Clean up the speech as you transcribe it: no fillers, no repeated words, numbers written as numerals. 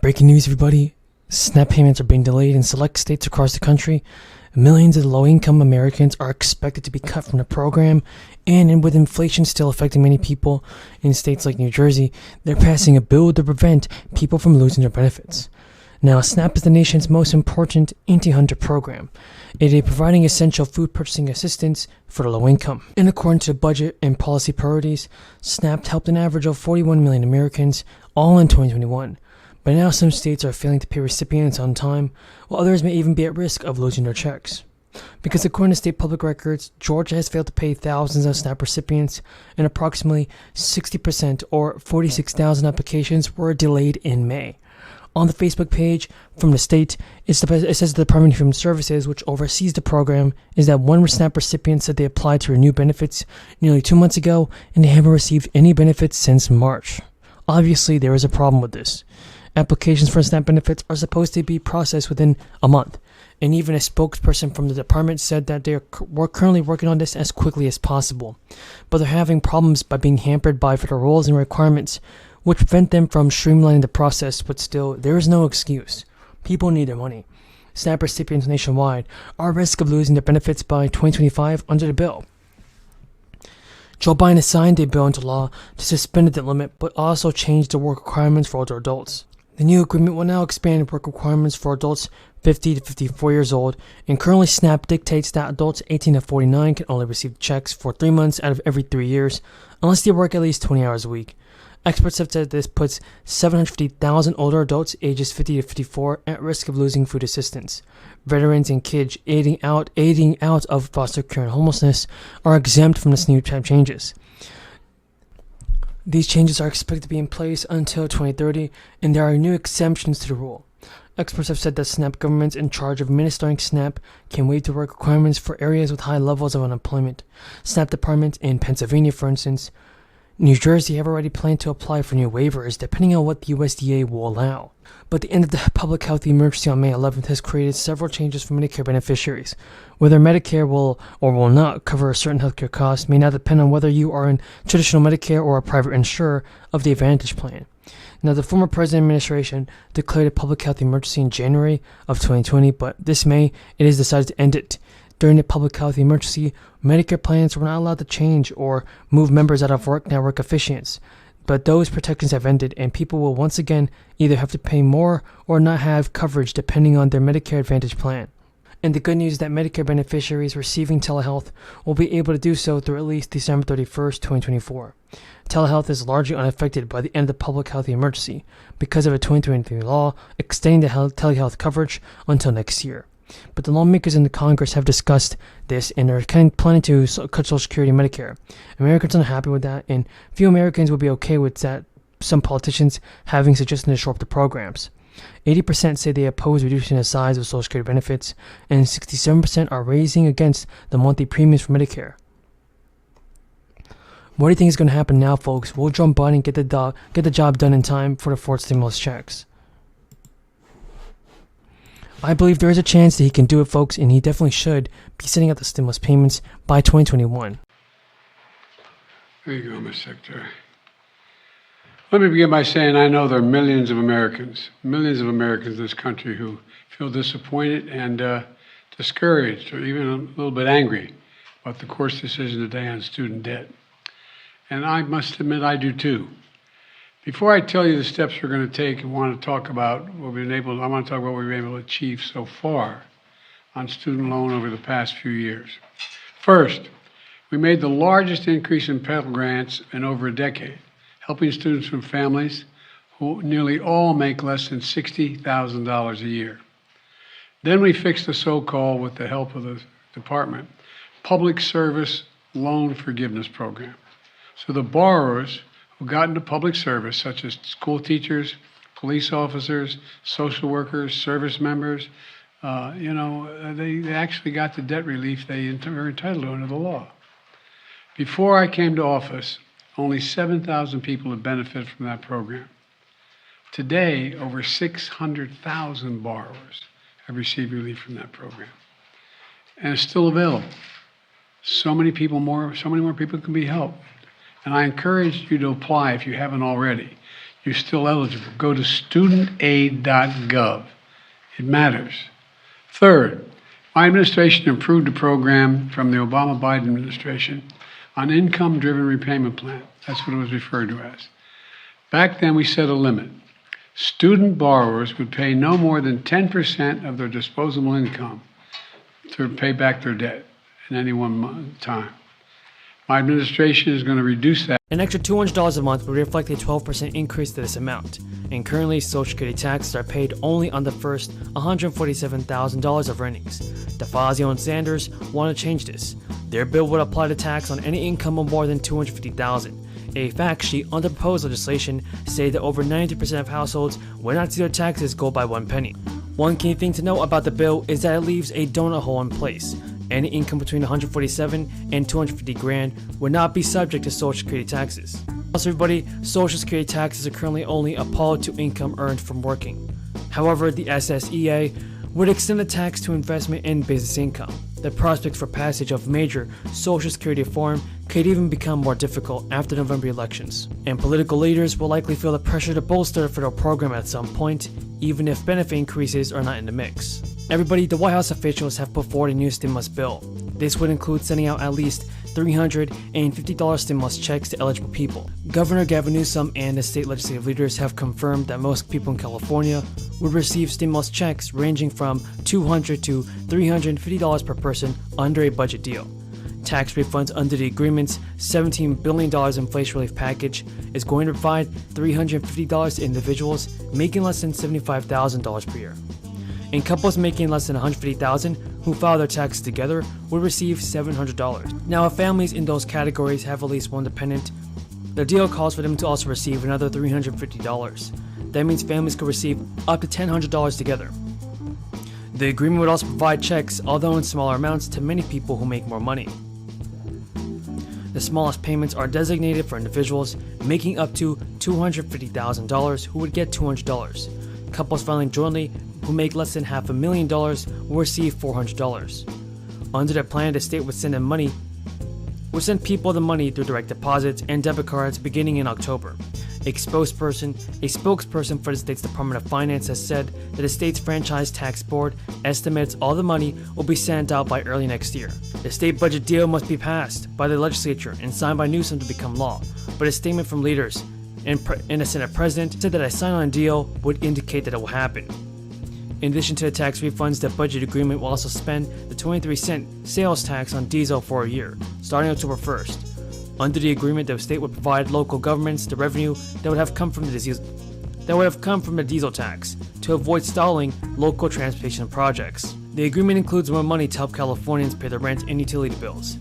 Breaking news, everybody. SNAP payments are being delayed in select states across the country. Millions of low-income Americans are expected to be cut from the program, and with inflation still affecting many people in states like New Jersey, they're passing a bill to prevent people from losing their benefits. Now, SNAP is the nation's most important anti-hunter program. It is providing essential food purchasing assistance for the low income. In accordance to budget and policy priorities, SNAP helped an average of 41 million Americans, all in 2021. But now some states are failing to pay recipients on time, while others may even be at risk of losing their checks. Because according to state public records, Georgia has failed to pay thousands of SNAP recipients, and approximately 60% or 46,000 applications were delayed in May. On the Facebook page from the state, it says the Department of Human Services, which oversees the program, is that one SNAP recipient said they applied to renew benefits nearly 2 months ago, and they haven't received any benefits since March. Obviously, there is a problem with this. Applications for SNAP benefits are supposed to be processed within a month, and even a spokesperson from the department said that they are currently working on this as quickly as possible. But they're having problems by being hampered by federal rules and requirements, which prevent them from streamlining the process. But still, there is no excuse. People need their money. SNAP recipients nationwide are at risk of losing their benefits by 2025 under the bill. Joe Biden has signed a bill into law to suspend the debt limit, but also change the work requirements for older adults. The new agreement will now expand work requirements for adults 50 to 54 years old, and currently SNAP dictates that adults 18 to 49 can only receive checks for 3 months out of every 3 years, unless they work at least 20 hours a week. Experts have said this puts 750,000 older adults ages 50 to 54 at risk of losing food assistance. Veterans and kids aiding out of foster care and homelessness are exempt from this new changes. These changes are expected to be in place until 2030, and there are new exemptions to the rule. Experts have said that SNAP governments in charge of administering SNAP can waive the work requirements for areas with high levels of unemployment. SNAP departments in Pennsylvania, for instance, New Jersey have already planned to apply for new waivers depending on what the USDA will allow. But the end of the public health emergency on May 11th has created several changes for Medicare beneficiaries. Whether Medicare will or will not cover a certain healthcare cost may now depend on whether you are in traditional Medicare or a private insurer of the Advantage plan. Now, the former president administration declared a public health emergency in January of 2020, but this May it has decided to end it. During the public health emergency, Medicare plans were not allowed to change or move members out of work network officiants. But those protections have ended, and people will once again either have to pay more or not have coverage depending on their Medicare Advantage plan. And the good news is that Medicare beneficiaries receiving telehealth will be able to do so through at least December 31st, 2024. Telehealth is largely unaffected by the end of the public health emergency because of a 2023 law extending the telehealth coverage until next year. But the lawmakers in the Congress have discussed this and are planning to cut Social Security and Medicare. Americans are not happy with that, and few Americans will be okay with that. Some politicians having suggested to shore up the programs. 80% say they oppose reducing the size of Social Security benefits, and 67% are raising against the monthly premiums for Medicare. What do you think is going to happen now, folks? Will Joe Biden get the job done in time for the fourth stimulus checks? I believe there is a chance that he can do it, folks, and he definitely should be sending out the stimulus payments by 2021. There you go, Mr. Secretary. Let me begin by saying I know there are millions of Americans in this country who feel disappointed and discouraged or even a little bit angry about the court's decision today on student debt. And I must admit I do too. Before I tell you the steps we're going to take and want to talk about I want to talk about what we've been able to achieve so far on student loan over the past few years. First, we made the largest increase in Pell Grants in over a decade, helping students from families who nearly all make less than $60,000 a year. Then we fixed the so-called, with the help of the department, Public Service Loan Forgiveness Program. So the borrowers who got into public service, such as school teachers, police officers, social workers, service members, they actually got the debt relief they were entitled to under the law. Before I came to office, only 7,000 people have benefited from that program. Today, over 600,000 borrowers have received relief from that program. And it's still available. So many more people can be helped. And I encourage you to apply if you haven't already. you're still eligible. Go to studentaid.gov. It matters. Third, my administration improved a program from the Obama-Biden administration on income-driven repayment plan. That's what it was referred to as. Back then, we set a limit. Student borrowers would pay no more than 10% of their disposable income to pay back their debt in any one time. My administration is going to reduce that. An extra $200 a month would reflect a 12% increase to this amount, and currently Social Security taxes are paid only on the first $147,000 of earnings. DeFazio and Sanders want to change this. Their bill would apply the tax on any income of more than $250,000. A fact sheet on the proposed legislation stated that over 90% of households would not see their taxes go by 1 penny. One key thing to note about the bill is that it leaves a donut hole in place. Any income between $147 and $250,000 would not be subject to Social Security taxes. Also, everybody, Social Security taxes are currently only applied to income earned from working. However, the SSDI would extend the tax to investment and business income. The prospects for passage of major Social Security reform could even become more difficult after November elections, and political leaders will likely feel the pressure to bolster the federal program at some point, even if benefit increases are not in the mix. Everybody, the White House officials have put forward a new stimulus bill. This would include sending out at least $350 stimulus checks to eligible people. Governor Gavin Newsom and the state legislative leaders have confirmed that most people in California would receive stimulus checks ranging from $200 to $350 per person under a budget deal. Tax refunds under the agreement's $17 billion inflation relief package is going to provide $350 to individuals making less than $75,000 per year. And couples making less than $150,000 who file their taxes together will receive $700. Now, if families in those categories have at least one dependent, the deal calls for them to also receive another $350. That means families could receive up to $1,000 together. The agreement would also provide checks, although in smaller amounts, to many people who make more money. The smallest payments are designated for individuals making up to $250,000 who would get $200. Couples filing jointly who make less than $500,000 will receive $400. Under the plan, the state would send people the money through direct deposits and debit cards beginning in October. A spokesperson for the state's Department of Finance has said that the state's franchise tax board estimates all the money will be sent out by early next year. The state budget deal must be passed by the legislature and signed by Newsom to become law, but a statement from leaders and the Senate president said that a sign-on deal would indicate that it will happen. In addition to the tax refunds, the budget agreement will also spend the 23-cent sales tax on diesel for a year, starting October 1st. Under the agreement, the state would provide local governments the revenue that would have come from the diesel tax to avoid stalling local transportation projects. The agreement includes more money to help Californians pay their rent and utility bills.